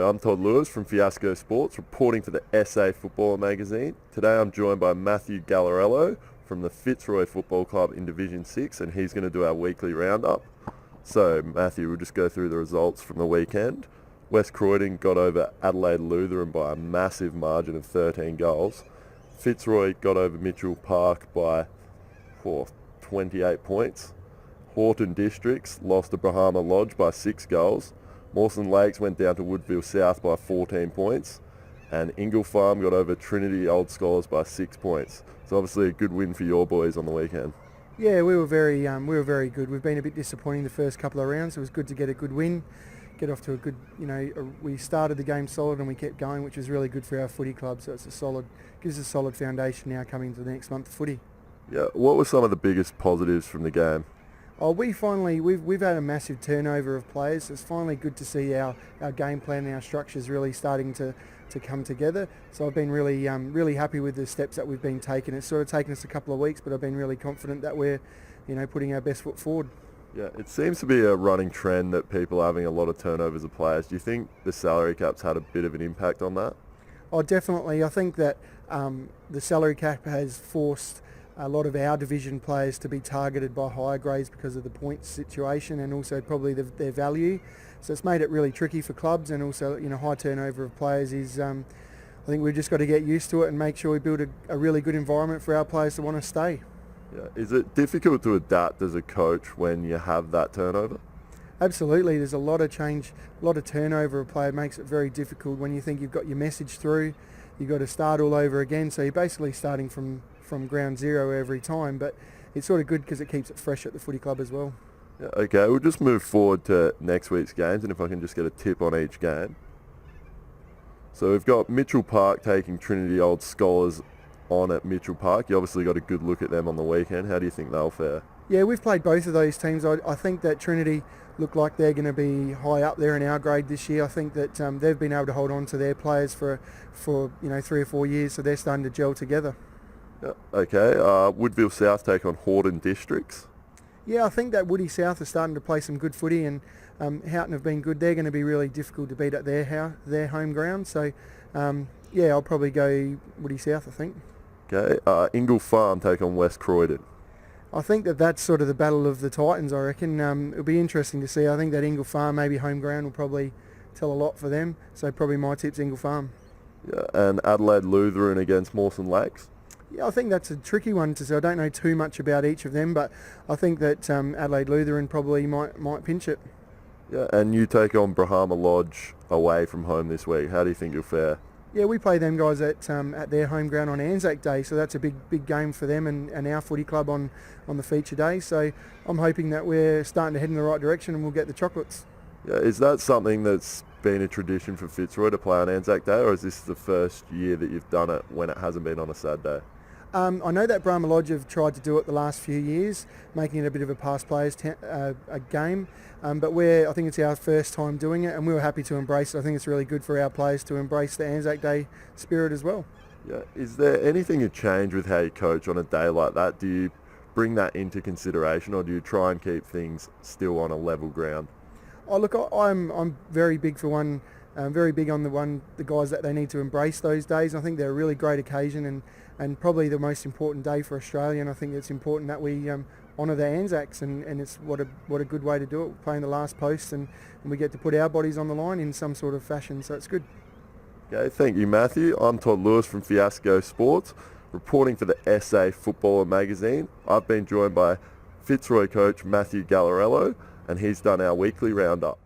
I'm Todd Lewis from Fiasco Sports, reporting for the SA Footballer magazine. Today I'm joined by Matthew Gallarello from the Fitzroy Football Club in Division 6, and he's going to do our weekly roundup. So Matthew, we'll just go through the results from the weekend. West Croydon got over Adelaide Lutheran by a massive margin of 13 goals. Fitzroy got over Mitchell Park by 28 points. Horton Districts lost to Brahma Lodge by 6 goals. Mawson Lakes went down to Woodville South by 14 points. And Ingle Farm got over Trinity Old Scholars by 6 points. So obviously a good win for your boys on the weekend. Yeah, we were very good. We've been a bit disappointing the first couple of rounds. It was good to get a good win, get off to a good, we started the game solid and we kept going, which was really good for our footy club. So gives us a solid foundation now coming into the next month of footy. Yeah, what were some of the biggest positives from the game? Oh, we've had a massive turnover of players. It's finally good to see our game plan and our structures really starting to come together. So I've been really happy with the steps that we've been taking. It's sort of taken us a couple of weeks, but I've been really confident that we're, putting our best foot forward. Yeah, it seems to be a running trend that people are having a lot of turnovers of players. Do you think the salary cap's had a bit of an impact on that? Oh, definitely. I think that the salary cap has forced a lot of our division players to be targeted by higher grades because of the points situation and also probably their value. So it's made it really tricky for clubs, and also high turnover of players is. I think we've just got to get used to it and make sure we build a really good environment for our players to want to stay. Yeah. Is it difficult to adapt as a coach when you have that turnover? Absolutely. There's a lot of change, a lot of turnover of player makes it very difficult. When you think you've got your message through, you've got to start all over again. So you're basically starting from ground zero every time, but it's sort of good because it keeps it fresh at the footy club as well. Yeah, okay, we'll just move forward to next week's games, and if I can just get a tip on each game. So we've got Mitchell Park taking Trinity Old Scholars on at Mitchell Park. You obviously got a good look at them on the weekend. How do you think they'll fare? Yeah, we've played both of those teams. I think that Trinity look like they're going to be high up there in our grade this year. I think that they've been able to hold on to their players for 3 or 4 years, so they're starting to gel together. Yeah, okay, Woodville South take on Horton Districts. Yeah, I think that Woody South are starting to play some good footy, and Houghton have been good. They're going to be really difficult to beat at their home ground. So, I'll probably go Woody South, I think. Okay, Ingle Farm take on West Croydon. I think that's sort of the battle of the Titans, I reckon. It'll be interesting to see. I think that Ingle Farm, maybe home ground, will probably tell a lot for them. So probably my tip's Ingle Farm. Yeah, and Adelaide Lutheran against Mawson Lakes. Yeah, I think that's a tricky one to say. I don't know too much about each of them, but I think that Adelaide Lutheran probably might pinch it. Yeah, and you take on Brahma Lodge away from home this week. How do you think you'll fare? Yeah, we play them guys at their home ground on Anzac Day, so that's a big game for them and our footy club on the feature day. So I'm hoping that we're starting to head in the right direction and we'll get the chocolates. Yeah, is that something that's been a tradition for Fitzroy to play on Anzac Day, or is this the first year that you've done it when it hasn't been on a sad day? I know that Brahma Lodge have tried to do it the last few years, making it a bit of a past players a game, but I think it's our first time doing it, and we were happy to embrace it. I think it's really good for our players to embrace the Anzac Day spirit as well. Yeah, is there anything you change with how you coach on a day like that? Do you bring that into consideration, or do you try and keep things still on a level ground? Oh, look, I'm very big for one. Very big on the guys that they need to embrace those days. I think they're a really great occasion and probably the most important day for Australia. And I think it's important that we honour the Anzacs, and it's what a good way to do it. We're playing the last post, and we get to put our bodies on the line in some sort of fashion. So it's good. Okay, thank you, Matthew. I'm Todd Lewis from Fiasco Sports, reporting for the SA Footballer magazine. I've been joined by Fitzroy coach Matthew Gallarello, and he's done our weekly roundup.